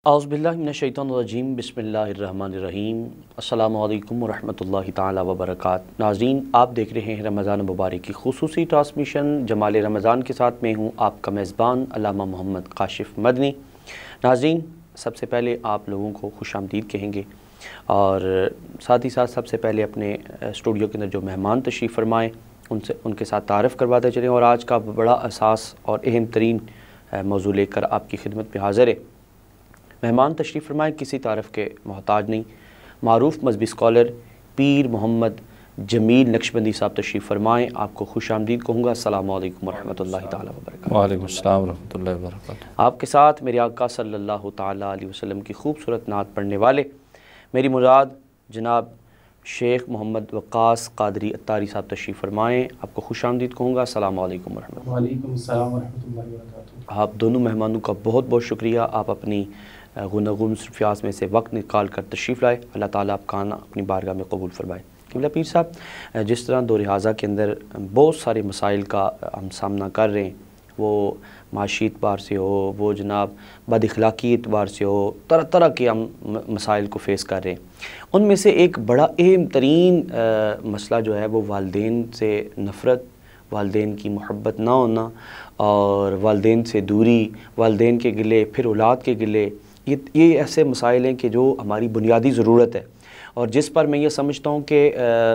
اعوذ باللہ من الشیطان الرجیم بسم اللہ الرحمن الرحیم السلام علیکم ورحمۃ اللہ تعالی وبرکاتہ۔ ناظرین، آپ دیکھ رہے ہیں رمضان مبارک کی خصوصی ٹرانسمیشن جمال رمضان کے ساتھ میں ہوں آپ کا میزبان علامہ محمد کاشف مدنی۔ ناظرین، سب سے پہلے آپ لوگوں کو خوش آمدید کہیں گے اور ساتھ ہی ساتھ سب سے پہلے اپنے اسٹوڈیو کے اندر جو مہمان تشریف فرمائیں ان کے ساتھ تعارف کرواتے چلیں، اور آج کا بڑا اساس اور اہم ترین موضوع لے کر آپ کی خدمت پہ حاضر ہے۔ مہمان تشریف فرمائیں کسی تعارف کے محتاج نہیں، معروف مذہبی اسکالر پیر محمد جمیل نقشبندی صاحب تشریف فرمائیں، آپ کو خوش آمدید کہوں گا۔ السلام علیکم ورحمۃ اللہ تعالیٰ وبرکاتہ۔ وعلیکم السلام ورحمۃ اللہ وبرکاتہ۔ آپ کے ساتھ میرے آقا صلی اللہ تعالیٰ علیہ وسلم کی خوبصورت نعت پڑھنے والے میری مراد جناب شیخ محمد وقاص قادری اتاری صاحب تشریف فرمائیں، آپ کو خوش آمدید کہوں گا۔ السلام علیکم ورحمۃ اللہ۔ وعلیکم السلام ورحمۃ اللہ وبرکاتہ۔ آپ دونوں مہمانوں کا بہت بہت شکریہ، آپ اپنی گفتگو مصروفیات میں سے وقت نکال کر تشریف لائے۔ اللہ تعالیٰ آپ کا آنا اپنی بارگاہ میں قبول فرمائے۔ قبلہ پیر صاحب، جس طرح دور حاضرہ کے اندر بہت سارے مسائل کا ہم سامنا کر رہے ہیں، وہ معاشی اعتبار سے ہو، وہ جناب بد اخلاقی اعتبار سے ہو، طرح طرح کے ہم مسائل کو فیس کر رہے ہیں، ان میں سے ایک بڑا اہم ترین مسئلہ جو ہے وہ والدین سے نفرت، والدین کی محبت نہ ہونا اور والدین سے دوری، والدین کے گلے، پھر اولاد کے گلے۔ یہ ایسے مسائل ہیں کہ جو ہماری بنیادی ضرورت ہے، اور جس پر میں یہ سمجھتا ہوں کہ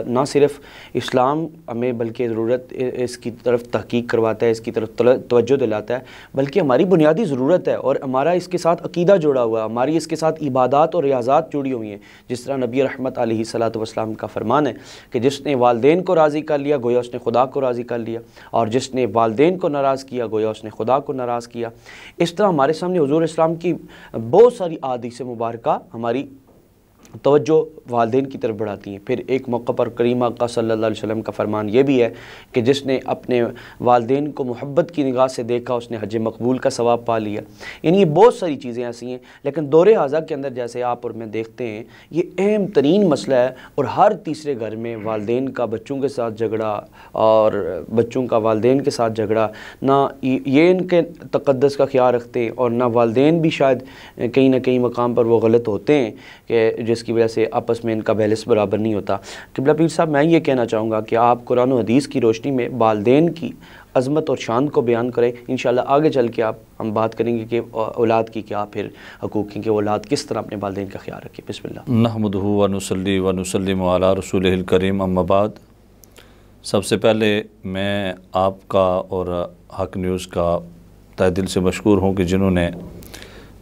نہ صرف اسلام ہمیں بلکہ ضرورت اس کی طرف تحقیق کرواتا ہے، اس کی طرف توجہ دلاتا ہے، بلکہ ہماری بنیادی ضرورت ہے، اور ہمارا اس کے ساتھ عقیدہ جڑا ہوا ہے، ہماری اس کے ساتھ عبادات اور ریاضات جڑی ہوئی ہیں۔ جس طرح نبی رحمت علیہ الصلوۃ والسلام کا فرمان ہے کہ جس نے والدین کو راضی کر لیا گویا اس نے خدا کو راضی کر لیا، اور جس نے والدین کو ناراض کیا گویا اس نے خدا کو ناراض کیا۔ اس طرح ہمارے سامنے حضور اسلام کی بہت ساری احادیث مبارکہ ہماری توجہ والدین کی طرف بڑھاتی ہیں۔ پھر ایک موقع پر کریم آقا صلی اللہ علیہ وسلم کا فرمان یہ بھی ہے کہ جس نے اپنے والدین کو محبت کی نگاہ سے دیکھا اس نے حج مقبول کا ثواب پا لیا۔ یعنی یہ بہت ساری چیزیں ایسی ہیں، لیکن دور حاضرہ کے اندر جیسے آپ اور میں دیکھتے ہیں یہ اہم ترین مسئلہ ہے، اور ہر تیسرے گھر میں والدین کا بچوں کے ساتھ جھگڑا اور بچوں کا والدین کے ساتھ جھگڑا، نہ یہ ان کے تقدس کا خیال رکھتے اور نہ والدین بھی شاید کہیں نہ کہیں مقام پر وہ غلط ہوتے ہیں کہ جس کی وجہ سے آپس میں ان کا بیلنس برابر نہیں ہوتا۔ قبلہ پیر صاحب، میں یہ کہنا چاہوں گا کہ آپ قرآن و حدیث کی روشنی میں والدین کی عظمت اور شان کو بیان کریں۔ انشاءاللہ آگے چل کے ہم بات کریں گے کہ اولاد کی کیا پھر حقوق ہیں، کہ اولاد کس طرح اپنے والدین کا خیال رکھے۔ بسم اللہ۔ نحمدہ ونصلی ونسلم علی رسولہ الکریم، اما بعد۔ سب سے پہلے میں آپ کا اور حق نیوز کا تہ دل سے مشکور ہوں کہ جنہوں نے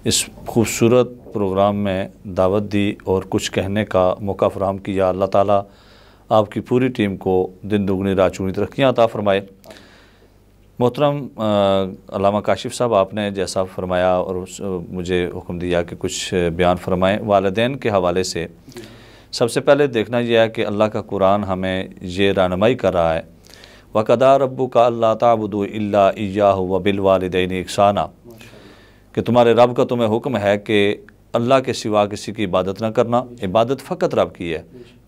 اس خوبصورت پروگرام میں دعوت دی اور کچھ کہنے کا موقع فراہم کیا۔ اللہ تعالیٰ آپ کی پوری ٹیم کو دن دگنی رات چگنی ترقیاں عطا فرمائے۔ محترم علامہ کاشف صاحب، آپ نے جیسا فرمایا اور مجھے حکم دیا کہ کچھ بیان فرمائیں والدین کے حوالے سے، سب سے پہلے دیکھنا یہ ہے کہ اللہ کا قرآن ہمیں یہ رہنمائی کر رہا ہے، وَقَضَىٰ رَبُّكَ أَلَّا تَعْبُدُوا إِلَّا إِيَّاهُ وَبِالْوَالِدَيْنِ إِحْسَانًا، کہ تمہارے رب کا تمہیں حکم ہے کہ اللہ کے سوا کسی کی عبادت نہ کرنا، عبادت فقط رب کی ہے۔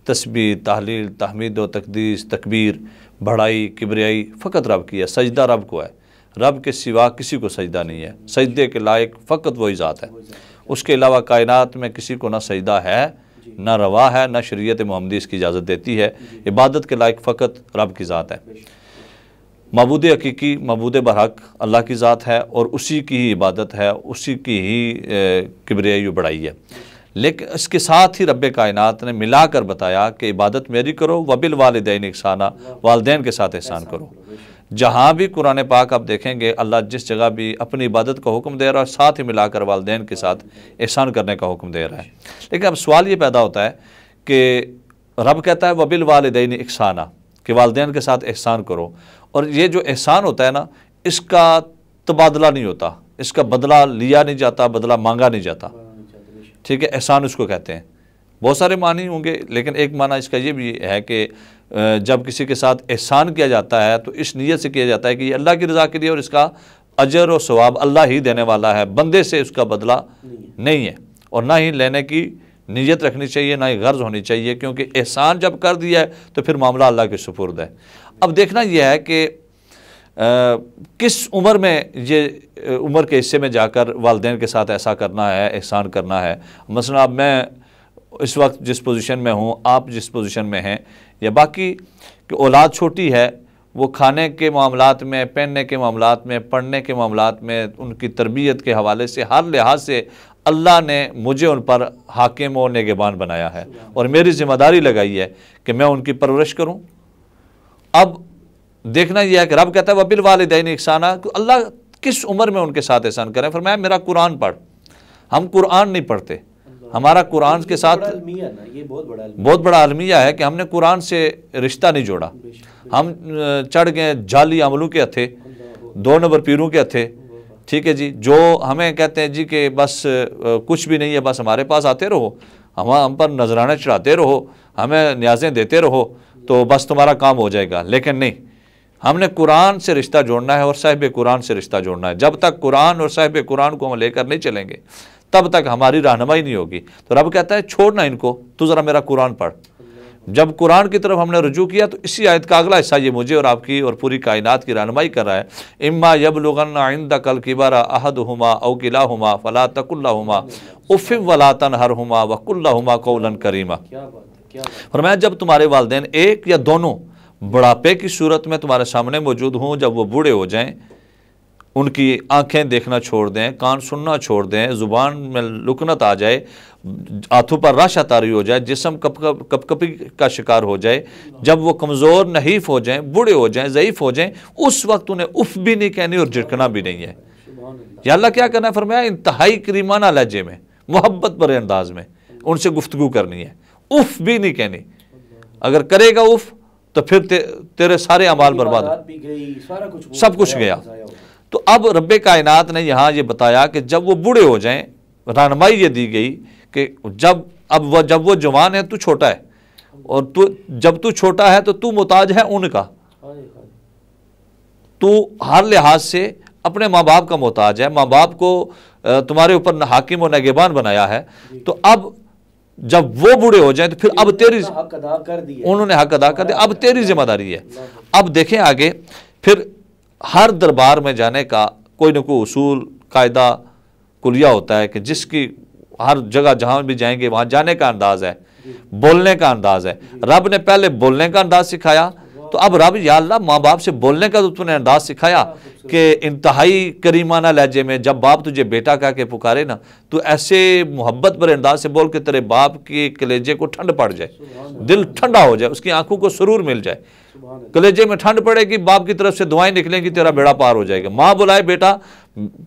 تسبیح، تحلیل، تحمید و تقدیس، تکبیر، بڑائی، کبریائی فقط رب کی ہے، سجدہ رب کو ہے، رب کے سوا کسی کو سجدہ نہیں ہے، سجدے کے لائق فقط وہی ذات ہے، اس کے علاوہ کائنات میں کسی کو نہ سجدہ ہے، نہ روا ہے، نہ شریعت محمدی اس کی اجازت دیتی ہے۔ عبادت کے لائق فقط رب کی ذات ہے، معبود حقیقی، معبود برحق اللہ کی ذات ہے، اور اسی کی ہی عبادت ہے، اسی کی ہی کبریائی و بڑائی ہے۔ لیکن اس کے ساتھ ہی رب کائنات نے ملا کر بتایا کہ عبادت میری کرو، وبالوالدین احسانا، والدین کے ساتھ احسان کرو۔ جہاں بھی قرآن پاک آپ دیکھیں گے اللہ جس جگہ بھی اپنی عبادت کا حکم دے رہا ہے، ساتھ ہی ملا کر والدین کے ساتھ احسان کرنے کا حکم دے رہا ہے۔ لیکن اب سوال یہ پیدا ہوتا ہے کہ رب کہتا ہے وبالوالدین احسانا، کہ والدین کے ساتھ احسان کرو، اور یہ جو احسان ہوتا ہے نا، اس کا تبادلہ نہیں ہوتا، اس کا بدلہ لیا نہیں جاتا، بدلہ مانگا نہیں جاتا، ٹھیک ہے، احسان اس کو کہتے ہیں۔ بہت سارے معنی ہوں گے، لیکن ایک معنی اس کا یہ بھی ہے کہ جب کسی کے ساتھ احسان کیا جاتا ہے تو اس نیت سے کیا جاتا ہے کہ یہ اللہ کی رضا کے لیے، اور اس کا اجر و ثواب اللہ ہی دینے والا ہے، بندے سے اس کا بدلہ نہیں ہے، اور نہ ہی لینے کی نیت رکھنی چاہیے، نہ ہی غرض ہونی چاہیے، کیونکہ احسان جب کر دیا ہے تو پھر معاملہ اللہ کے سپرد ہے۔ اب دیکھنا یہ ہے کہ کس عمر میں یہ عمر کے حصے میں جا کر والدین کے ساتھ ایسا کرنا ہے، احسان کرنا ہے؟ مثلا اب میں اس وقت جس پوزیشن میں ہوں، آپ جس پوزیشن میں ہیں، یا باقی کہ اولاد چھوٹی ہے، وہ کھانے کے معاملات میں، پہننے کے معاملات میں، پڑھنے کے معاملات میں، ان کی تربیت کے حوالے سے ہر لحاظ سے اللہ نے مجھے ان پر حاکم و نگہبان بنایا ہے، اور میری ذمہ داری لگائی ہے کہ میں ان کی پرورش کروں۔ اب دیکھنا یہ ہے کہ رب کہتا ہے وَبِالْوَالِدَيْنِ إِحْسَانًا، کہ اللہ کس عمر میں ان کے ساتھ احسان کریں؟ فرمایا میرا قرآن پڑھ۔ ہم قرآن نہیں پڑھتے، ہمارا قرآن کے ساتھ بہت بڑا المیہ ہے کہ ہم نے قرآن سے رشتہ نہیں جوڑا۔ ہم چڑھ گئے جعلی عملوں کے ہتھے، 2 نمبر پیروں کے ہتھے، ٹھیک ہے جی، جو ہمیں کہتے ہیں جی کہ بس کچھ بھی نہیں ہے، بس ہمارے پاس آتے رہو، ہم پر نذرانے چڑھاتے رہو، ہمیں نیازیں دیتے رہو تو بس تمہارا کام ہو جائے گا۔ لیکن نہیں، ہم نے قرآن سے رشتہ جوڑنا ہے اور صاحب قرآن سے رشتہ جوڑنا ہے۔ جب تک قرآن اور صاحب قرآن کو ہم لے کر نہیں چلیں گے تب تک ہماری رہنمائی نہیں ہوگی۔ تو رب کہتا ہے چھوڑنا ان کو، تو ذرا میرا قرآن پڑھ۔ جب قرآن کی طرف ہم نے رجوع کیا تو اسی آیت کا اگلا حصہ یہ مجھے اور آپ کی اور پوری کائنات کی رہنمائی کر رہا ہے۔ اما یبلغن عندک الکبر احدہما او کلاہما فلا تقل لہما اف ولا تنہرہما وقل لہما قولا کریما۔ فرمایا جب تمہارے والدین ایک یا دونوں بڑھاپے کی صورت میں تمہارے سامنے موجود ہوں، جب وہ بوڑھے ہو جائیں، ان کی آنکھیں دیکھنا چھوڑ دیں، کان سننا چھوڑ دیں، زبان میں لکنت آ جائے، ہاتھوں پر رش طاری ہو جائے، جسم کپ کپی کا شکار ہو جائے، جب وہ کمزور نحیف ہو جائیں، بوڑھے ہو جائیں، ضعیف ہو جائیں، اس وقت انہیں اف بھی نہیں کہنی اور جھڑکنا بھی نہیں ہے۔ یا اللہ کیا کرنا ہے؟ فرمایا انتہائی کریمانہ لہجے میں، محبت بھرے انداز میں ان سے گفتگو کرنی ہے، اف بھی نہیں کہنی۔ اگر کرے گا اف تو پھر تیرے سارے اعمال برباد ہو، سب کچھ گیا۔ تو اب رب کائنات نے یہاں یہ بتایا کہ جب وہ بوڑھے ہو جائیں، رہنمائی یہ دی گئی کہ جب وہ جوان ہے تو چھوٹا ہے، اور جب تو چھوٹا ہے تو تو محتاج ہے ان کا، تو ہر لحاظ سے اپنے ماں باپ کا محتاج ہے، ماں باپ کو تمہارے اوپر حاکم و نگہبان بنایا ہے۔ تو اب جب وہ بوڑھے ہو جائیں تو پھر اب تیری، انہوں نے حق ادا کر دیا، اب تیری ذمہ داری ہے۔ اب دیکھیں آگے، پھر ہر دربار میں جانے کا کوئی نہ کوئی اصول، قاعدہ، کلیہ ہوتا ہے کہ جس کی ہر جگہ جہاں بھی جائیں گے وہاں جانے کا انداز ہے، بولنے کا انداز ہے۔ رب نے پہلے بولنے کا انداز سکھایا، تو اب رب یا اللہ ماں باپ سے بولنے کا تو نے انداز سکھایا کہ انتہائی کریمانہ لہجے میں جب باپ تجھے بیٹا کہہ کے پکارے نا تو ایسے محبت بھرے انداز سے بول کہ تیرے باپ کے کلیجے کو ٹھنڈ پڑ جائے، دل ٹھنڈا ہو جائے، اس کی آنکھوں کو سرور مل جائے، کلیجے میں ٹھنڈ پڑے گی، باپ کی طرف سے دعائیں نکلیں گی، تیرا بیڑا پار ہو جائے گا۔ ماں بلائے بیٹا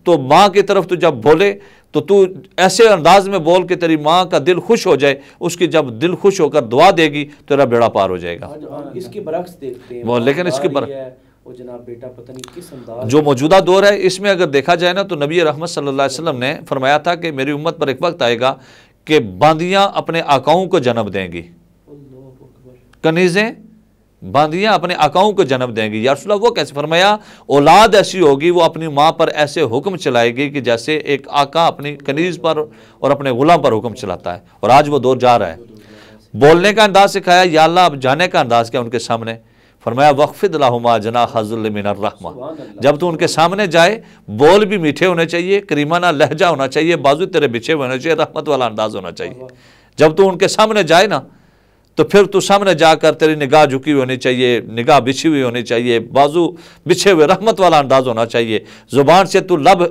تو ماں کی طرف تو جب بولے تو ایسے انداز میں بول کہ تیری ماں کا دل خوش ہو جائے، اس کی جب دل خوش ہو کر دعا دے گی تیرا بیڑا پار ہو جائے گا۔ اس کے برعکس دیکھتے ہیں، لیکن اس کے برعکس وہ جناب بیٹا پتہ نہیں کس انداز جو موجودہ دور ہے اس میں اگر دیکھا جائے نا تو نبی رحمت صلی اللہ علیہ وسلم نے فرمایا تھا کہ میری امت پر ایک وقت آئے گا کہ باندیاں اپنے آقاؤں کو جنم دیں گی، کنیزیں باندیاں اپنے آقاؤں کو جنم دیں گی۔ یا رسول اللہ وہ کیسے؟ فرمایا اولاد ایسی ہوگی وہ اپنی ماں پر ایسے حکم چلائے گی کہ جیسے ایک آقا اپنی کنیز پر اور اپنے غلام پر حکم چلاتا ہے، اور آج وہ دور جا رہا ہے۔ بولنے کا انداز سکھایا، یا اللہ اب جانے کا انداز کیا ان کے سامنے؟ فرمایا وَخْفِضْ لَهُمَا جَنَاحَ الذُّلِّ مِنَ الرَّحْمَةِ، جب تو ان کے سامنے جائے بول بھی میٹھے ہونے چاہیے، کریمانہ لہجہ ہونا چاہیے، بازو تیرے بچھے ہونے چاہیے، رحمت والا انداز ہونا چاہیے۔ جب تو ان کے سامنے جائے نا تو پھر تو سامنے جا کر تیری نگاہ جھکی ہوئی ہونی چاہیے، نگاہ بچھی ہوئی ہونی چاہیے، بازو بچھے ہوئے، رحمت والا انداز ہونا چاہیے۔ زبان سے تو لب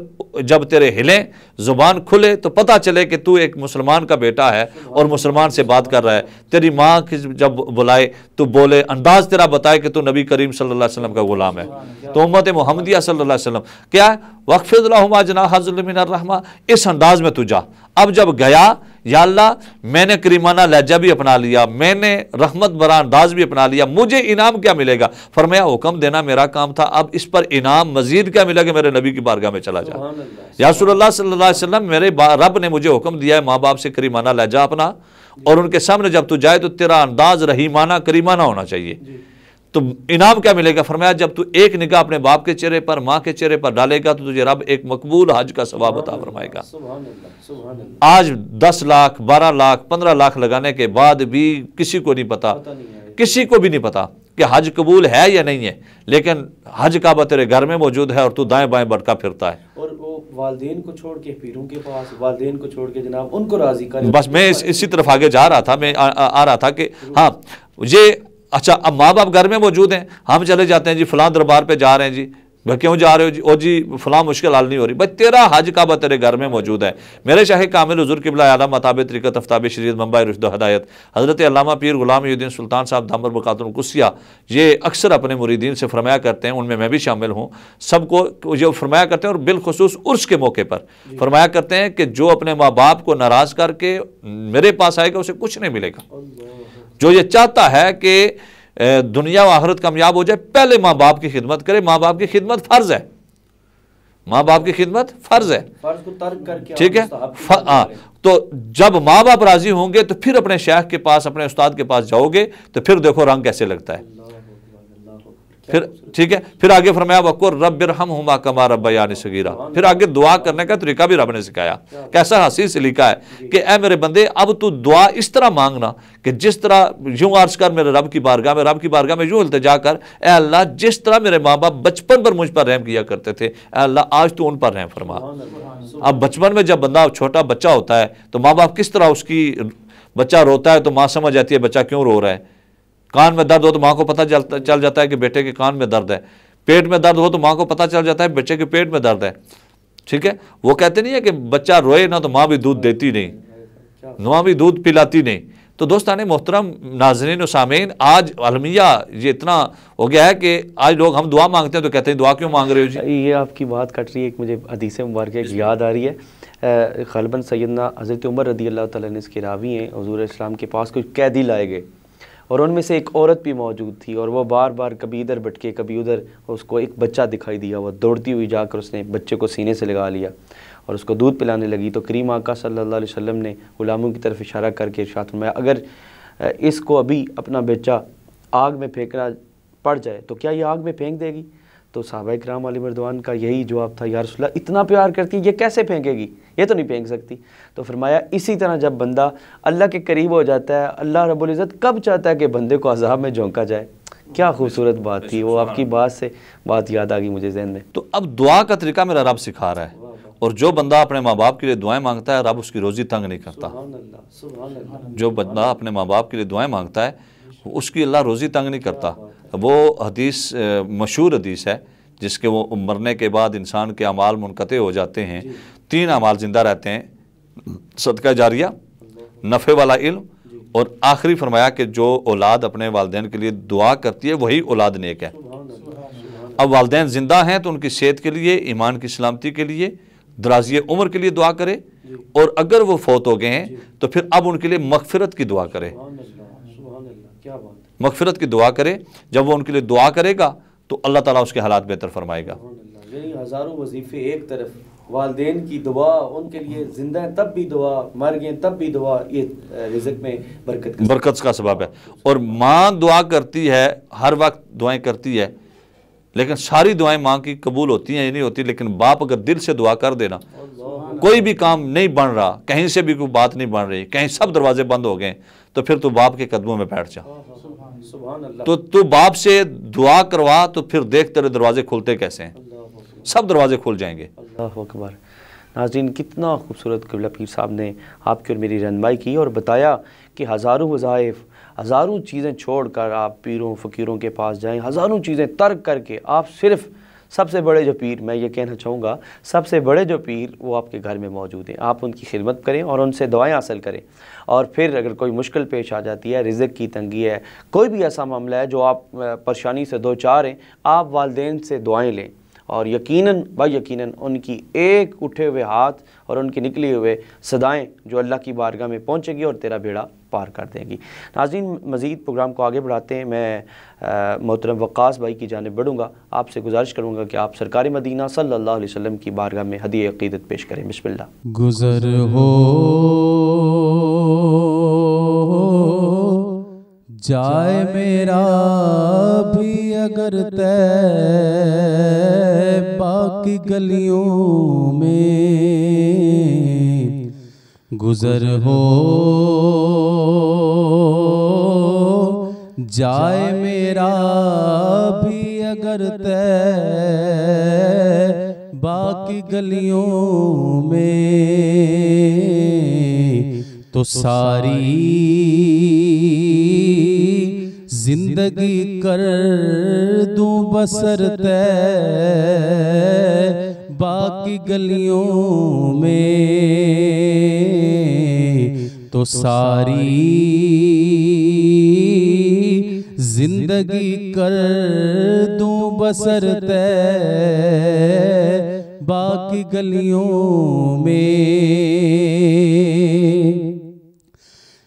جب تیرے ہلیں، زبان کھلے تو پتہ چلے کہ تو ایک مسلمان کا بیٹا ہے اور مسلمان سے بات کر رہا ہے۔ تیری ماں جب بلائے تو بولے، انداز تیرا بتائے کہ تو نبی کریم صلی اللہ علیہ وسلم کا غلام ہے، تو امت محمدیہ صلی اللہ علیہ وسلم کیا ہے؟ وَخْفِضْ لَهُمَا جَنَاحَ الذُّلِّ مِنَ الرَّحْمَةِ، اس انداز میں تو جا۔ اب جب گیا، یا اللہ میں نے کریمانہ لہجہ بھی اپنا لیا، میں نے رحمت بھرا انداز بھی اپنا لیا، مجھے انعام کیا ملے گا؟ فرمایا حکم دینا میرا کام تھا، اب اس پر انعام مزید کیا ملے گا؟ میرے نبی کی بارگاہ میں چلا جا۔ یا رسول اللہ صلی اللہ علیہ وسلم میرے رب نے مجھے حکم دیا ہے ماں باپ سے کریمانہ لہجہ اپنا، اور ان کے سامنے جب تو جائے تو تیرا انداز رحیمانہ کریمانہ ہونا چاہیے، تو انعام کیا ملے گا؟ فرمایا جب تو ایک نگاہ اپنے باپ کے چہرے پر، ماں کے چہرے پر ڈالے گا تو تجھے رب ایک مقبول حج کا ثواب عطا فرمائے گا۔ آج 10 لاکھ 12 لاکھ 15 لاکھ لگانے کے بعد بھی کسی کو نہیں پتا، کسی کو بھی نہیں پتا کہ حج قبول ہے یا نہیں ہے، لیکن حج کعبہ تیرے گھر میں موجود ہے اور تو دائیں بائیں بھٹکا پھرتا ہے۔ اور وہ والدین کو چھوڑ کے پیروں کے پاس، والدین کو چھوڑ کے جناب ان کو راضی کرے۔ بس میں اسی طرف آگے جا رہا تھا، میں آ رہا تھا کہ ہاں یہ اچھا اب ماں باپ گھر میں موجود ہیں، ہم چلے جاتے ہیں جی فلاں دربار پہ جا رہے ہیں جی، کیوں جا رہے ہو جی؟ او جی فلاں مشکل حل نہیں ہو رہی، بھائی تیرا حج کعبہ تیرے گھر میں موجود ہے۔ میرے شاہ کامل حضور قبلہ اعلیٰ مطابق طریقت افتاب شریعت منبع رشد و ہدایت حضرت علامہ پیر غلام محی الدین سلطان صاحب دامت برکاتہ القدسیہ یہ اکثر اپنے مریدین سے فرمایا کرتے ہیں، ان میں بھی شامل ہوں، سب کو یہ فرمایا کرتے ہیں، اور بالخصوص عرس کے موقع پر فرمایا کرتے ہیں کہ جو اپنے ماں باپ کو ناراض کر کے میرے پاس آئے گا اسے کچھ نہیں ملے گا۔ جو یہ چاہتا ہے کہ دنیا و آخرت کامیاب ہو جائے، پہلے ماں باپ کی خدمت کرے۔ ماں باپ کی خدمت فرض ہے، ماں باپ کی خدمت فرض ہے، فرض کو ترک کر کے ٹھیک ہے۔ تو جب ماں باپ راضی ہوں گے تو پھر اپنے شیخ کے پاس، اپنے استاد کے پاس جاؤ گے تو پھر دیکھو رنگ کیسے لگتا ہے۔ پھر ٹھیک ہے، پھر آگے فرمایا وَقُلْ رَبِّ ارْحَمْهُمَا كَمَا رَبَّيَانِي صَغِيرًا۔ پھر آگے دعا کرنے کا طریقہ بھی رب نے سکھایا، کیسا حسین سلیقہ ہے کہ اے میرے بندے اب تو دعا اس طرح مانگنا کہ جس طرح یوں عرض کر میرے رب کی بارگاہ میں، رب کی بارگاہ میں یوں التجا کر، اے اللہ جس طرح میرے ماں باپ بچپن پر مجھ پر رحم کیا کرتے تھے، اے اللہ آج تو ان پر رحم فرما۔ اب بچپن میں جب بندہ چھوٹا بچہ ہوتا ہے تو ماں باپ کس طرح اس کی، بچہ روتا ہے تو ماں سمجھ جاتی ہے بچہ کیوں رو رہا ہے، کان میں درد ہو تو ماں کو پتہ چل جاتا ہے کہ بیٹے کے کان میں درد ہے، پیٹ میں درد ہو تو ماں کو پتہ چل جاتا ہے بچے کے پیٹ میں درد ہے، ٹھیک ہے۔ وہ کہتے نہیں ہے کہ بچہ روئے نہ تو ماں بھی دودھ دیتی نہیں، ماں بھی دودھ پلاتی نہیں۔ تو دوستان محترم ناظرین و سامعین، آج عالمیہ یہ اتنا ہو گیا ہے کہ آج لوگ ہم دعا مانگتے ہیں تو کہتے ہیں دعا کیوں مانگ رہے ہو جی؟ یہ آپ کی بات کٹ رہی ہے، ایک مجھے حدیث مبارکہ ایک یاد آ رہی ہے۔ غالباً سیدنا حضرت عمر رضی اللہ تعالیٰ نے اس کے راوی ہیں، حضور اسلام کے پاس کچھ قیدی لائے گئے اور ان میں سے ایک عورت بھی موجود تھی، اور وہ بار بار کبھی ادھر بھٹکے کبھی ادھر، اس کو ایک بچہ دکھائی دیا، وہ دوڑتی ہوئی جا کر اس نے بچے کو سینے سے لگا لیا اور اس کو دودھ پلانے لگی۔ تو کریم آقا صلی اللہ علیہ وسلم نے غلاموں کی طرف اشارہ کر کے ارشاد فرمایا اگر اس کو ابھی اپنا بچہ آگ میں پھینکنا پڑ جائے تو کیا یہ آگ میں پھینک دے گی؟ تو صحابہ کرام علیہ مردوان کا یہی جواب تھا، یا رسول اللہ اتنا پیار کرتی یہ کیسے پھینکے گی، یہ تو نہیں پھینک سکتی۔ تو فرمایا اسی طرح جب بندہ اللہ کے قریب ہو جاتا ہے، اللہ رب العزت کب چاہتا ہے کہ بندے کو عذاب میں جھونکا جائے۔ کیا خوبصورت بات تھی، وہ آپ کی بات سے بات یاد آ گئی مجھے ذہن میں۔ تو اب دعا کا طریقہ میرا رب سکھا رہا ہے، اور جو بندہ اپنے ماں باپ کے لیے دعائیں مانگتا ہے رب اس کی روزی تنگ نہیں کرتا۔ جو بندہ اپنے ماں باپ کے لیے دعائیں مانگتا ہے اس کی اللہ روزی تنگ نہیں کرتا۔ وہ حدیث مشہور حدیث ہے جس کے وہ مرنے کے بعد انسان کے اعمال منقطع ہو جاتے ہیں، 3 اعمال زندہ رہتے ہیں، صدقہ جاریہ، نفع والا علم، اور آخری فرمایا کہ جو اولاد اپنے والدین کے لیے دعا کرتی ہے وہی اولاد نیک ہے۔ اب والدین زندہ ہیں تو ان کی صحت کے لیے، ایمان کی سلامتی کے لیے، درازی عمر کے لیے دعا کرے، اور اگر وہ فوت ہو گئے ہیں تو پھر اب ان کے لیے مغفرت کی دعا کرے، مغفرت کی دعا کرے۔ جب وہ ان کے لیے دعا کرے گا تو اللہ تعالیٰ اس کے حالات بہتر فرمائے گا۔ یعنی ہزاروں وظیفے ایک طرف، والدین کی دعا، ان کے لیے زندہ ہیں تب بھی دعا، مر گئے تب بھی دعا، یہ رزق میں برکت کا سبب ہے۔ اور ماں دعا کرتی ہے، ہر وقت دعائیں کرتی ہے، لیکن ساری دعائیں ماں کی قبول ہوتی ہیں یہ نہیں ہوتی، لیکن باپ اگر دل سے دعا کر دینا، کوئی بھی کام نہیں بن رہا، کہیں سے بھی کوئی بات نہیں بن رہی، کہیں سب دروازے بند ہو گئے، تو پھر تو باپ کے قدموں میں بیٹھ جا، تو باپ سے دعا کروا، تو پھر دیکھ تیرے دروازے کھلتے کیسے ہیں، سب دروازے کھل جائیں گے۔ اللہ اکبر۔ ناظرین کتنا خوبصورت قبلہ پیر صاحب نے آپ کی اور میری رہنمائی کی اور بتایا کہ ہزاروں وظائف، ہزاروں چیزیں چھوڑ کر آپ پیروں فقیروں کے پاس جائیں، ہزاروں چیزیں ترک کر کے آپ صرف سب سے بڑے جو پیر، میں یہ کہنا چاہوں گا سب سے بڑے جو پیر وہ آپ کے گھر میں موجود ہیں، آپ ان کی خدمت کریں اور ان سے دعائیں حاصل کریں۔ اور پھر اگر کوئی مشکل پیش آ جاتی ہے، رزق کی تنگی ہے، کوئی بھی ایسا معاملہ ہے جو آپ پریشانی سے دو چار ہیں، آپ والدین سے دعائیں لیں، اور یقیناً یقیناً ان کی ایک اٹھے ہوئے ہاتھ اور ان کی نکلی ہوئے صدائیں جو اللہ کی بارگاہ میں پہنچے گی اور تیرا بیڑا پار کر دیں گی۔ ناظرین مزید پروگرام کو آگے بڑھاتے ہیں، میں محترم وقاص بھائی کی جانب بڑھوں گا، آپ سے گزارش کروں گا کہ آپ سرکار مدینہ صلی اللہ علیہ وسلم کی بارگاہ میں ہدیہ عقیدت پیش کریں۔ بسم اللہ۔ گزر ہو جائے میرا بھی اگر طیبہ کی گلیوں میں، گزر ہو جائے میرا میرا بھی اگر طیبہ کی گلیوں میں تو ساری زندگی کر دوں بسر طیبہ کی گلیوں میں تو ساری زندگی کر دوں بسر طیبہ کی گلیوں میں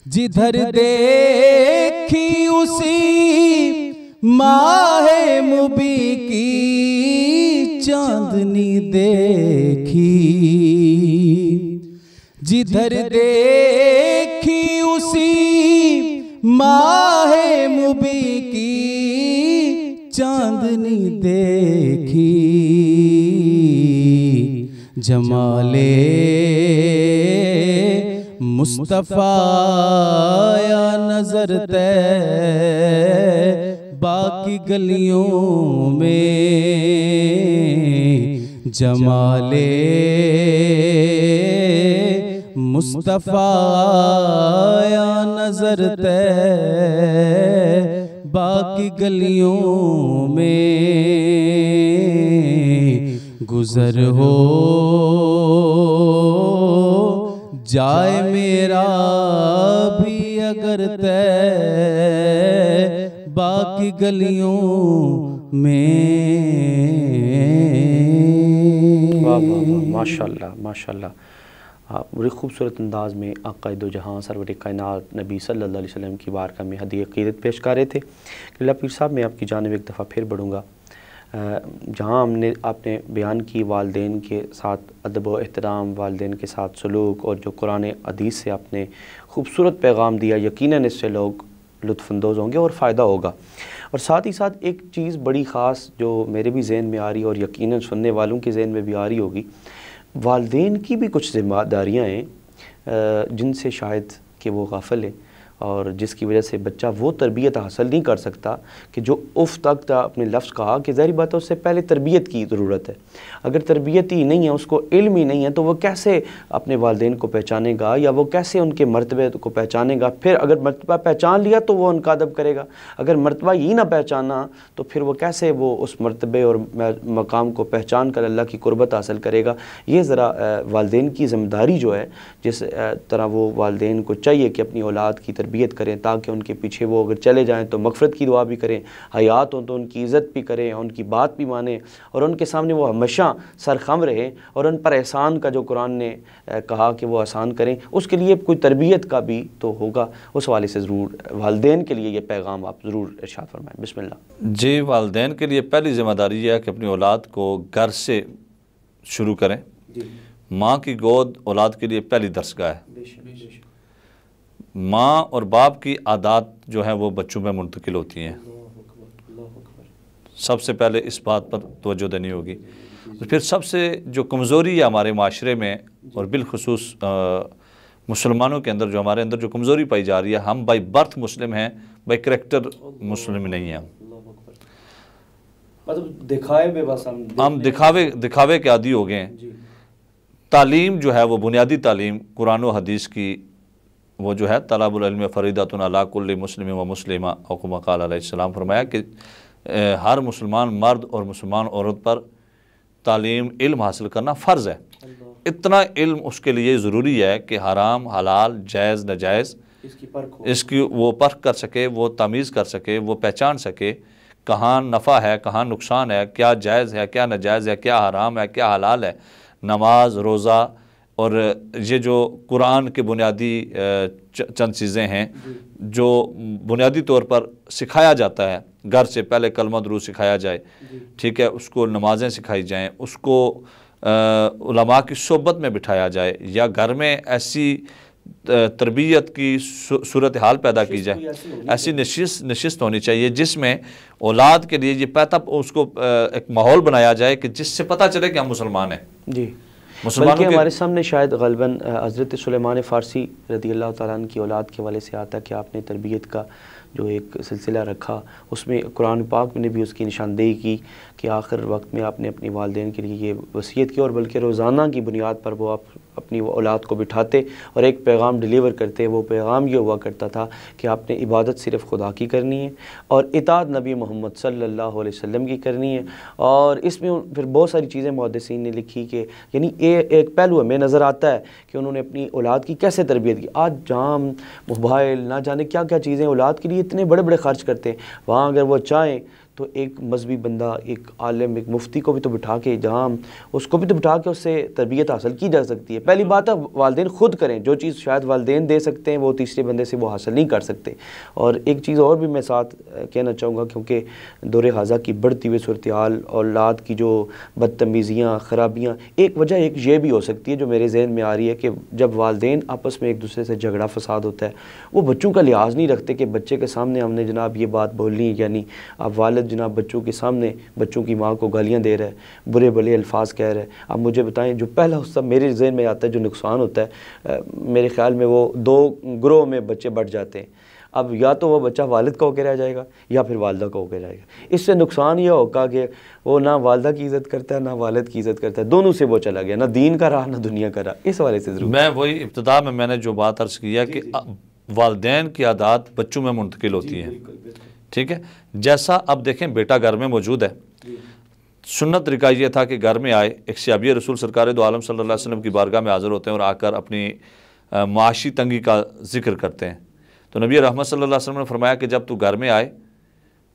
جدھر دیکھی اسی ماہ مبی کی چاندنی دیکھی جدھر دیکھی اسی ماہ مبی کی چاندنی دیکھی جمال مصطفیٰ یا نظر طیبہ کی گلیوں میں جمال مصطفیٰ یا نظر طیبہ کی گلیوں میں گزر ہو جائے میرا بھی اگر طیبہ کی گلیوں میں ماشاءاللہ ماشاءاللہ بڑی خوبصورت انداز میں آقا دو جہاں سرور کائنات نبی صلی اللہ علیہ وسلم کی بارگاہ میں ہدیہ عقیدت پیش کر رہے تھے۔ قبلہ پیر صاحب میں آپ کی جانب ایک دفعہ پھر بڑھوں گا، جہاں آپ نے بیان کی والدین کے ساتھ ادب و احترام، والدین کے ساتھ سلوک، اور جو قرآن حدیث سے آپ نے خوبصورت پیغام دیا، یقیناً اس سے لوگ لطف اندوز ہوں گے اور فائدہ ہوگا۔ اور ساتھ ہی ساتھ ایک چیز بڑی خاص جو میرے بھی ذہن میں آ رہی ہے اور یقیناً سننے والوں کے ذہن میں بھی آ رہی ہوگی، والدین کی بھی کچھ ذمہ داریاں ہیں جن سے شاید کہ وہ غافل ہیں، اور جس کی وجہ سے بچہ وہ تربیت حاصل نہیں کر سکتا کہ جو اف تک اپنے لفظ کہا، کہ ظاہری بات ہے اس سے پہلے تربیت کی ضرورت ہے۔ اگر تربیت ہی نہیں ہے، اس کو علم ہی نہیں ہے، تو وہ کیسے اپنے والدین کو پہچانے گا، یا وہ کیسے ان کے مرتبے کو پہچانے گا؟ پھر اگر مرتبہ پہچان لیا تو وہ ان کا ادب کرے گا، اگر مرتبہ ہی نہ پہچانا تو پھر وہ کیسے وہ اس مرتبے اور مقام کو پہچان کر اللہ کی قربت حاصل کرے گا؟ یہ ذرا والدین کی ذمہ داری جو ہے، جس طرح وہ والدین کو چاہیے کہ اپنی اولاد کی تربیت کریں تاکہ ان کے پیچھے وہ اگر چلے جائیں تو مغفرت کی دعا بھی کریں، حیات ہوں تو ان کی عزت بھی کریں، ان کی بات بھی مانیں، اور ان کے سامنے وہ ہمیشہ سرخم رہیں، اور ان پر احسان کا جو قرآن نے کہا کہ وہ احسان کریں، اس کے لیے کوئی تربیت کا بھی تو ہوگا۔ اس حوالے سے ضرور والدین کے لیے یہ پیغام آپ ضرور ارشاد فرمائیں۔ بسم اللہ۔ جی، والدین کے لیے پہلی ذمہ داری یہ ہے کہ اپنی اولاد کو گھر سے شروع کریں۔ ماں کی گود اولاد کے لیے پہلی درسگاہ ہے۔ ماں اور باپ کی عادات جو ہیں وہ بچوں میں منتقل ہوتی ہیں، سب سے پہلے اس بات پر توجہ دینی ہوگی۔ پھر سب سے جو کمزوری ہے ہمارے معاشرے میں اور بالخصوص مسلمانوں کے اندر، جو ہمارے اندر جو کمزوری پائی جا رہی ہے، ہم بائی برتھ مسلم ہیں، بائی کریکٹر مسلم نہیں ہیں۔ مطلب دکھائے میں بس ہم دکھاوے کے عادی ہو گئے ہیں۔ تعلیم جو ہے وہ بنیادی تعلیم قرآن و حدیث کی، وہ جو ہے طلب العلم فریضۃ علی کل مسلم و مسلمہ، او کما قال علیہ السلام، فرمایا کہ ہر مسلمان مرد اور مسلمان عورت پر تعلیم علم حاصل کرنا فرض ہے۔ اتنا علم اس کے لیے ضروری ہے کہ حرام حلال جائز ناجائز اس کی وہ پرکھ کر سکے، وہ تمیز کر سکے، وہ پہچان سکے کہاں نفع ہے کہاں نقصان ہے، کیا جائز ہے کیا ناجائز ہے، کیا حرام ہے کیا حلال ہے۔ نماز، روزہ اور یہ جو قرآن کے بنیادی چند چیزیں ہیں جو بنیادی طور پر سکھایا جاتا ہے، گھر سے پہلے کلمہ درود سکھایا جائے، ٹھیک ہے، اس کو نمازیں سکھائی جائیں، اس کو علماء کی صحبت میں بٹھایا جائے، یا گھر میں ایسی تربیت کی صورتحال پیدا کی جائے، ایسی نشست ہونی چاہیے جس میں اولاد کے لیے یہ اس کو ایک ماحول بنایا جائے کہ جس سے پتہ چلے کہ ہم مسلمان ہیں۔ جی، بلکہ ہمارے سامنے شاید غالباً حضرت سلیمان فارسی رضی اللہ تعالیٰ عنہ کی اولاد کے حوالے سے آتا ہے کہ آپ نے تربیت کا جو ایک سلسلہ رکھا، اس میں قرآن پاک نے بھی اس کی نشاندہی کی کہ آخر وقت میں آپ نے اپنی والدین کے لیے یہ وصیت کی، اور بلکہ روزانہ کی بنیاد پر وہ آپ اپنی اولاد کو بٹھاتے اور ایک پیغام ڈیلیور کرتے۔ وہ پیغام یہ ہوا کرتا تھا کہ آپ نے عبادت صرف خدا کی کرنی ہے اور اطاعت نبی محمد صلی اللہ علیہ وسلم کی کرنی ہے۔ اور اس میں پھر بہت ساری چیزیں محدثین نے لکھی کہ یعنی ایک پہلو ہمیں نظر آتا ہے کہ انہوں نے اپنی اولاد کی کیسے تربیت کی۔ آج جام، موبائل، نہ جانے کیا کیا چیزیں اولاد کے لیے اتنے بڑے بڑے خرچ کرتے ہیں، وہاں اگر وہ چاہیں تو ایک مذہبی بندہ، ایک عالم، ایک مفتی کو بھی تو بٹھا کے، جہاں اس کو بھی تو بٹھا کے اس سے تربیت حاصل کی جا سکتی ہے۔ پہلی بات ہے والدین خود کریں، جو چیز شاید والدین دے سکتے ہیں وہ تیسرے بندے سے وہ حاصل نہیں کر سکتے۔ اور ایک چیز اور بھی میں ساتھ کہنا چاہوں گا، کیونکہ دور حاضرہ کی بڑھتی ہوئی صورتحال، اولاد کی جو بدتمیزیاں، خرابیاں، ایک وجہ ایک یہ بھی ہو سکتی ہے جو میرے ذہن میں آ رہی ہے کہ جب والدین آپس میں ایک دوسرے سے جھگڑا فساد ہوتا ہے، وہ بچوں کا لحاظ نہیں رکھتے کہ بچے کے سامنے ہم نے جناب یہ بات بولنی، یعنی اب والد جناب بچوں کے سامنے بچوں کی ماں کو گالیاں دے رہا ہے، برے بھلے الفاظ کہہ رہا ہے۔ اب مجھے بتائیں، جو پہلا حصہ میرے ذہن میں آتا ہے جو نقصان ہوتا ہے، میرے خیال میں وہ دو گروہ میں بچے بٹ جاتے ہیں۔ اب یا تو وہ بچہ والد کا ہو کے رہ جائے گا یا پھر والدہ کا ہو کے رہے گا۔ اس سے نقصان یہ ہوگا کہ وہ نہ والدہ کی عزت کرتا ہے نہ والد کی عزت کرتا ہے، دونوں سے وہ چلا گیا، نہ دین کا رہا نہ دنیا کا رہا۔ اس حوالے سے ضرور میں وہی ابتدا میں نے جو بات عرض کیا کہ والدین کی عادات بچوں میں منتقل ہوتی ہیں، ٹھیک ہے۔ جیسا اب دیکھیں بیٹا گھر میں موجود ہے، سنت طریقہ یہ تھا کہ گھر میں آئے، ایک صحابی رسول سرکار دو عالم صلی اللہ علیہ وسلم کی بارگاہ میں حاضر ہوتے ہیں اور آ کر اپنی معاشی تنگی کا ذکر کرتے ہیں۔ تو نبی رحمت صلی اللہ علیہ وسلم نے فرمایا کہ جب تو گھر میں آئے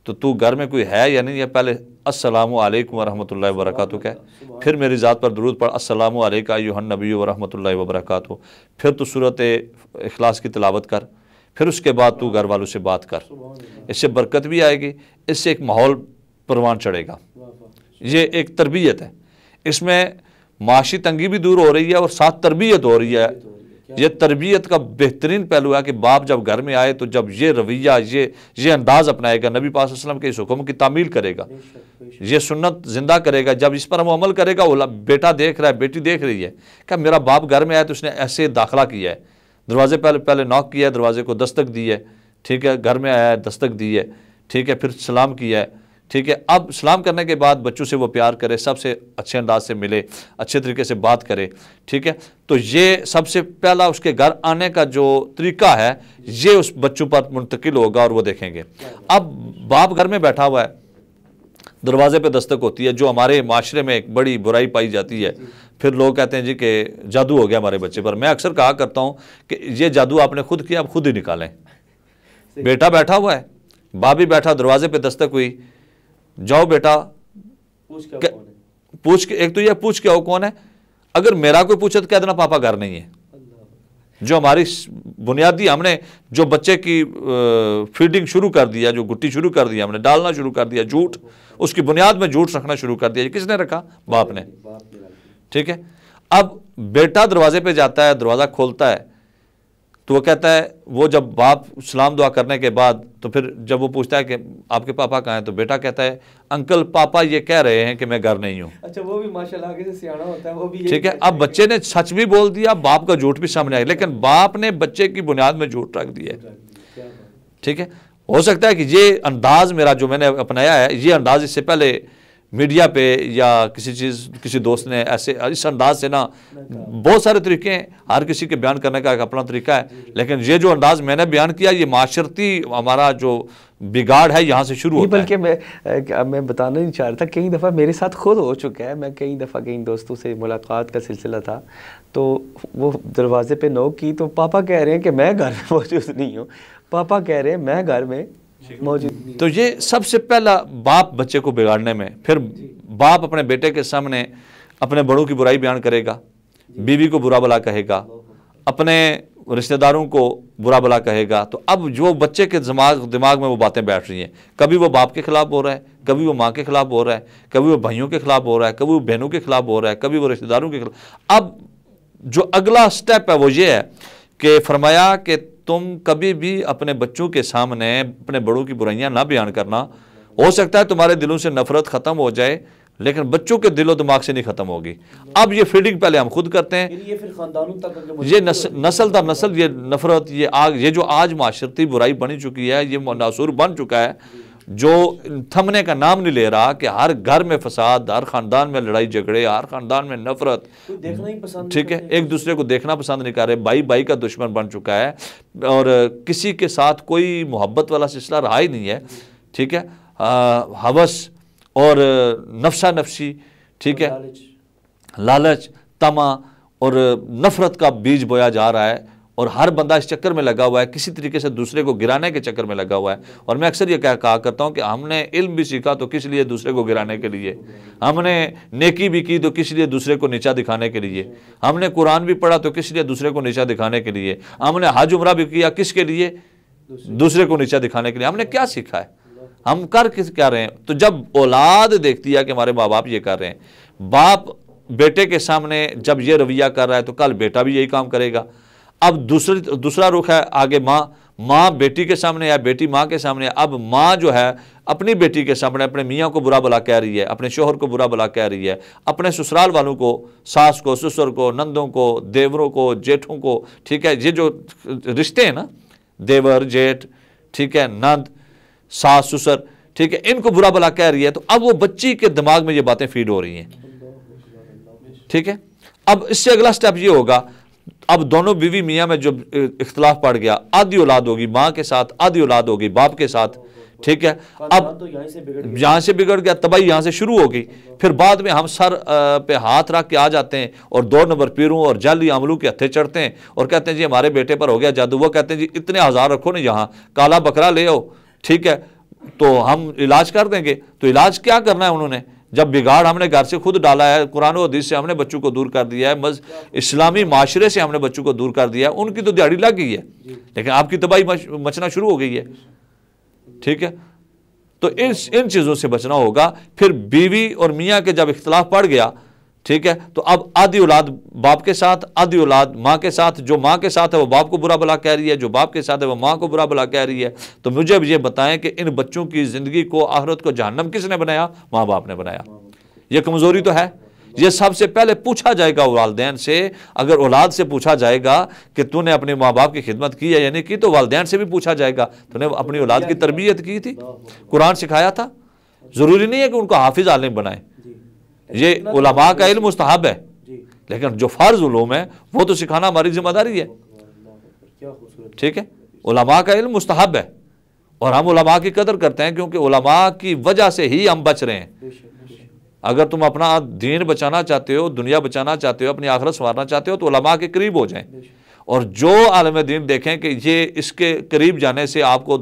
تو تو گھر میں کوئی ہے یا نہیں، یا پہلے السلام علیکم ورحمۃ اللہ وبرکاتہ کہے، پھر میری ذات پر درود پڑھ السلام علیکہ ایھا النبی ورحمۃ اللہ وبرکاتہ، پھر تو سورۃ اخلاص کی تلاوت کر، پھر اس کے بعد تو گھر والوں سے بات کر۔ اس سے برکت بھی آئے گی، اس سے ایک ماحول پروان چڑھے گا۔ یہ ایک تربیت ہے، اس میں معاشی تنگی بھی دور ہو رہی ہے اور ساتھ تربیت ہو رہی ہے۔ یہ تربیت کا بہترین پہلو ہے کہ باپ جب گھر میں آئے تو جب یہ رویہ، یہ انداز اپنائے گا، نبی پاک صلی اللہ علیہ وسلم کے اس حکم کی تعمیل کرے گا، یہ سنت زندہ کرے گا، جب اس پر ہم عمل کرے گا، بیٹا دیکھ رہا ہے، بیٹی دیکھ رہی ہے کہ میرا باپ گھر میں آیا تو اس نے ایسے داخلہ کیا ہے، دروازے پہلے نوک کیا ہے، دروازے کو دستک دی ہے، ٹھیک ہے، گھر میں آیا ہے دستک دی ہے، ٹھیک ہے، پھر سلام کیا ہے، ٹھیک ہے۔ اب سلام کرنے کے بعد بچوں سے وہ پیار کرے، سب سے اچھے انداز سے ملے، اچھے طریقے سے بات کرے، ٹھیک ہے۔ تو یہ سب سے پہلا اس کے گھر آنے کا جو طریقہ ہے یہ اس بچوں پر منتقل ہوگا اور وہ دیکھیں گے۔ اب باپ گھر میں بیٹھا ہوا ہے، دروازے پہ دستک ہوتی ہے، جو ہمارے معاشرے میں ایک بڑی برائی پائی جاتی ہے۔ پھر لوگ کہتے ہیں جی کہ جادو ہو گیا ہمارے بچے پر۔ میں اکثر کہا کرتا ہوں کہ یہ جادو آپ نے خود کیا، اب خود ہی نکالیں۔ بیٹا بیٹھا ہوا ہے، باپ بھی بیٹھا، دروازے پہ دستک ہوئی، جاؤ بیٹا پوچھ کے، ایک تو یہ پوچھ کے آؤ کون ہے، اگر میرا کوئی پوچھے تو کہہ دینا پاپا گھر نہیں ہے۔ جو ہماری بنیادی ہم نے جو بچے کی فیڈنگ شروع کر دیا، جو گٹی شروع کر دیا، ہم نے ڈالنا شروع کر دیا جھوٹ، اس کی بنیاد میں جھوٹ رکھنا شروع کر دیا۔ کس نے رکھا؟ باپ نے، ٹھیک ہے۔ اب بیٹا دروازے پہ جاتا ہے، دروازہ کھولتا ہے تو وہ کہتا ہے، وہ جب باپ سلام دعا کرنے کے بعد تو پھر جب وہ پوچھتا ہے کہ آپ کے پاپا کہاں ہیں، تو بیٹا کہتا ہے انکل پاپا یہ کہہ رہے ہیں کہ میں گھر نہیں ہوں۔ اچھا، وہ بھی ماشاءاللہ آگے سے سیانا ہوتا ہے، وہ بھی ٹھیک ہے۔ اب بچے نے سچ بھی بول دیا، باپ کا جھوٹ بھی سامنے آیا، لیکن باپ نے بچے کی بنیاد میں جھوٹ رکھ دیا ہے، ٹھیک ہے۔ ہو سکتا ہے کہ یہ انداز میرا جو میں نے اپنایا ہے، یہ انداز اس سے پہلے میڈیا پہ یا کسی دوست نے ایسے اس انداز سے نا، بہت سارے طریقے ہیں، ہر کسی کے بیان کرنے کا ایک اپنا طریقہ ہے، لیکن یہ جو انداز میں نے بیان کیا یہ معاشرتی ہمارا جو بگاڑ ہے یہاں سے شروع ہوتا ہے۔ بلکہ میں بتانا نہیں چاہ رہا تھا، کئی دفعہ میرے ساتھ خود ہو چکا ہے، میں کئی دفعہ کئی دوستوں سے ملاقات کا سلسلہ تھا تو وہ دروازے پہ نوک کی تو پاپا کہہ رہے ہیں کہ میں گھر میں موجود نہیں ہوں، پاپا کہہ رہے ہیں میں گھر میں موجود نہیں۔ تو یہ سب سے پہلا باپ بچے کو بگاڑنے میں، پھر باپ اپنے بیٹے کے سامنے اپنے بڑوں کی برائی بیان کرے گا، بیوی کو برا بلا کہے گا، اپنے رشتہ داروں کو برا بلا کہے گا۔ تو اب جو بچے کے دماغ میں وہ باتیں بیٹھ رہی ہیں، کبھی وہ باپ کے خلاف ہو رہا ہے، کبھی وہ ماں کے خلاف ہو رہا ہے، کبھی وہ بھائیوں کے خلاف ہو رہا ہے، کبھی وہ بہنوں کے خلاف ہو رہا ہے، کبھی وہ رشتہ داروں کے خلاف۔ اب جو اگلا سٹیپ ہے وہ یہ ہے کہ فرمایا کہ تم کبھی بھی اپنے بچوں کے سامنے اپنے بڑوں کی برائیاں نہ بیان کرنا، ہو سکتا ہے تمہارے دلوں سے نفرت ختم ہو جائے، لیکن بچوں کے دل و دماغ سے نہیں ختم ہوگی. اب یہ فیڈنگ پہلے ہم خود کرتے ہیں, یہ پھر خاندانوں تک یہ نسل در نسل یہ نفرت, یہ آگ, یہ جو آج معاشرتی برائی بنی چکی ہے, یہ ناسور بن چکا ہے جو تھمنے کا نام نہیں لے رہا, کہ ہر گھر میں فساد, ہر خاندان میں لڑائی جھگڑے, ہر خاندان میں نفرت, ٹھیک ہے, ایک دوسرے کو دیکھنا پسند نہیں کر رہے, بھائی بھائی کا دشمن بن چکا ہے, اور کسی کے ساتھ کوئی محبت والا سلسلہ رہا ہی نہیں ہے, ٹھیک ہے, ہوس اور نفسا نفسی, ٹھیک ہے, لالچ, طمع اور نفرت کا بیج بویا جا رہا ہے, اور ہر بندہ اس چکر میں لگا ہوا ہے, کسی طریقے سے دوسرے کو گرانے کے چکر میں لگا ہوا ہے. اور میں اکثر یہ کہا کرتا ہوں کہ ہم نے علم بھی سیکھا تو کس لیے؟ دوسرے کو گرانے کے لیے. ہم نے نیکی بھی کی تو کس لیے؟ دوسرے کو نیچا دکھانے کے لیے. ہم نے قرآن بھی پڑھا تو کس لیے؟ دوسرے کو نیچا دکھانے کے لیے. ہم نے حج عمرہ بھی کیا کس کے لیے؟ دوسرے کو نیچا دکھانے کے لیے. ہم نے کیا سیکھا ہے؟ ہم کر کیا رہے ہیں؟ تو جب اولاد دیکھتی ہے کہ ہمارے ماں باپ یہ کر رہے ہیں, باپ بیٹے کے سامنے جب یہ رویہ کر رہا ہے تو کل بیٹا بھی یہی کام کرے گا. اب دوسرا رخ ہے آگے, ماں بیٹی کے سامنے یا بیٹی ماں کے سامنے. اب ماں جو ہے اپنی بیٹی کے سامنے اپنے میاں کو برا بلا کہہ رہی ہے, اپنے شوہر کو برا بلا کہہ رہی ہے, اپنے سسرال والوں کو, ساس کو, سسر کو, نندوں کو, دیوروں کو, جیٹھوں کو, ٹھیک ہے, یہ جو رشتے ہیں نا, دیور جیٹھ, ٹھیک ہے, نند, ساس سسر, ٹھیک ہے, ان کو برا بلا کہہ رہی ہے. تو اب وہ بچی کے دماغ میں یہ باتیں فیڈ ہو رہی ہیں, ٹھیک ہے. اب اس سے اگلا سٹیپ یہ ہوگا, اب دونوں بیوی میاں میں جو اختلاف پڑ گیا, آدھی اولاد ہوگی ماں کے ساتھ, آدھی اولاد ہوگی باپ کے ساتھ, ٹھیک ہے. اب یہاں سے بگڑ گیا, تباہی یہاں سے شروع ہوگی. پھر بعد میں ہم سر پہ ہاتھ رکھ کے آ جاتے ہیں اور 2 نمبر پیروں اور جعلی عملوں کے ہتھے چڑھتے ہیں اور کہتے ہیں جی ہمارے بیٹے پر ہو گیا جادو. وہ کہتے ہیں جی اتنے ہزار رکھو نا یہاں, کالا بکرا لے آؤ, ٹھیک ہے, تو ہم علاج کر دیں گے. تو علاج کیا کرنا ہے انہوں نے؟ جب بگاڑ ہم نے گھر سے خود ڈالا ہے, قرآن و حدیث سے ہم نے بچوں کو دور کر دیا ہے, اسلامی معاشرے سے ہم نے بچوں کو دور کر دیا ہے, ان کی تو دیہڑی لگ گئی ہے, لیکن آپ کی تباہی مچنا شروع ہو گئی ہے, ٹھیک ہے. تو ان چیزوں سے بچنا ہوگا. پھر بیوی اور میاں کے جب اختلاف پڑ گیا, ٹھیک ہے, تو اب آدھی اولاد باپ کے ساتھ, آدھی اولاد ماں کے ساتھ. جو ماں کے ساتھ ہے وہ باپ کو برا بلا کہہ رہی ہے, جو باپ کے ساتھ ہے وہ ماں کو برا بلا کہہ رہی ہے. تو مجھے اب یہ بتائیں کہ ان بچوں کی زندگی کو, آخرت کو جہنم کس نے بنایا؟ ماں باپ نے بنایا. یہ کمزوری تو ہے. یہ سب سے پہلے پوچھا جائے گا والدین سے. اگر اولاد سے پوچھا جائے گا کہ تو نے اپنے ماں باپ کی خدمت کی ہے یا نہیں کی, تو والدین سے بھی پوچھا جائے گا تو نے اپنی اولاد کی تربیت کی تھی, قرآن سکھایا تھا. ضروری نہیں ہے کہ ان کو حافظ عالم بنائیں, یہ علماء کا علم مستحب ہے, لیکن جو فرض علوم ہے وہ تو سکھانا ہماری ذمہ داری ہے, ٹھیک ہے. علماء کا علم مستحب ہے اور ہم علماء کی قدر کرتے ہیں, کیونکہ علماء کی وجہ سے ہی ہم بچ رہے ہیں. اگر تم اپنا دین بچانا چاہتے ہو, دنیا بچانا چاہتے ہو, اپنی آخرت سنوارنا چاہتے ہو, تو علماء کے قریب ہو جائیں. اور جو عالم دین دیکھیں کہ یہ اس کے قریب جانے سے آپ کو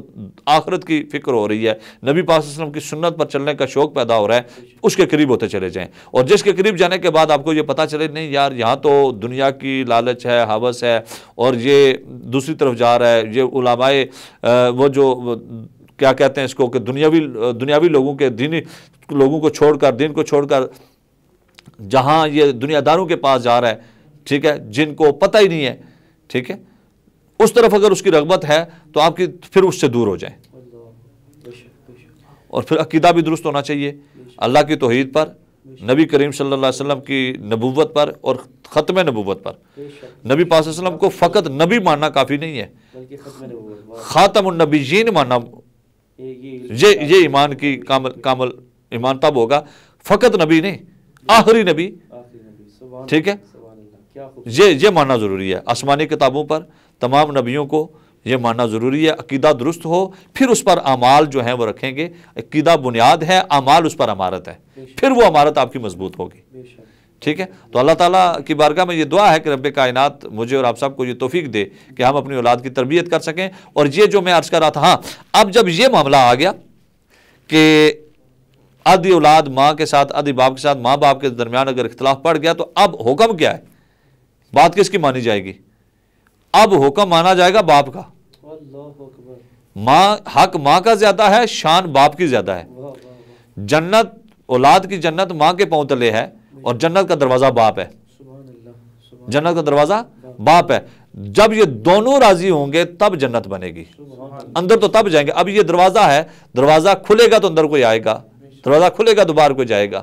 آخرت کی فکر ہو رہی ہے, نبی پاک صلی اللہ علیہ وسلم کی سنت پر چلنے کا شوق پیدا ہو رہا ہے, اس کے قریب ہوتے چلے جائیں. اور جس کے قریب جانے کے بعد آپ کو یہ پتہ چلے نہیں یار یہاں تو دنیا کی لالچ ہے, ہوس ہے, اور یہ دوسری طرف جا رہا ہے, یہ علماء وہ جو کیا کہتے ہیں اس کو, کہ دنیاوی لوگوں کے, دینی لوگوں کو چھوڑ کر, دین کو چھوڑ کر جہاں یہ دنیا داروں کے پاس جا رہا ہے, ٹھیک ہے, جن کو پتہ ہی نہیں ہے, ٹھیک ہے, اس طرف اگر اس کی رغبت ہے تو آپ کی پھر اس سے دور ہو جائیں. اور پھر عقیدہ بھی درست ہونا چاہیے اللہ کی توحید پر, نبی کریم صلی اللہ علیہ وسلم کی نبوت پر اور ختم نبوت پر. نبی پاک صلی اللہ علیہ وسلم کو فقط نبی ماننا کافی نہیں ہے, خاتم النبیین ماننا. یہ ایمان کی کامل ایمان تب ہوگا, فقط نبی نہیں, آخری نبی, ٹھیک ہے. یہ ماننا ضروری ہے. آسمانی کتابوں پر تمام نبیوں کو یہ ماننا ضروری ہے. عقیدہ درست ہو, پھر اس پر اعمال جو ہیں وہ رکھیں گے. عقیدہ بنیاد ہے, اعمال اس پر عمارت ہے, پھر وہ عمارت آپ کی مضبوط ہوگی, ٹھیک ہے. تو اللہ تعالیٰ کی بارگاہ میں یہ دعا ہے کہ رب کائنات مجھے اور آپ سب کو یہ توفیق دے کہ ہم اپنی اولاد کی تربیت کر سکیں. اور یہ جو میں عرض کر رہا تھا, ہاں اب جب یہ معاملہ آ گیا کہ آدھی اولاد ماں کے ساتھ, آدھی باپ کے ساتھ, ماں باپ کے درمیان اگر اختلاف پڑ گیا, تو اب حکم کیا ہے؟ بات کس کی مانی جائے گی؟ اب حکم مانا جائے گا باپ کا. حق ماں کا زیادہ ہے, شان باپ کی زیادہ ہے. جنت, اولاد کی جنت ماں کے پاؤں تلے ہے, اور جنت کا دروازہ باپ ہے. جنت کا دروازہ باپ ہے. جب یہ دونوں راضی ہوں گے تب جنت بنے گی. اندر تو تب جائیں گے. اب یہ دروازہ ہے, دروازہ کھلے گا تو اندر کوئی آئے گا, دروازہ کھلے گا تو باہر کوئی جائے گا.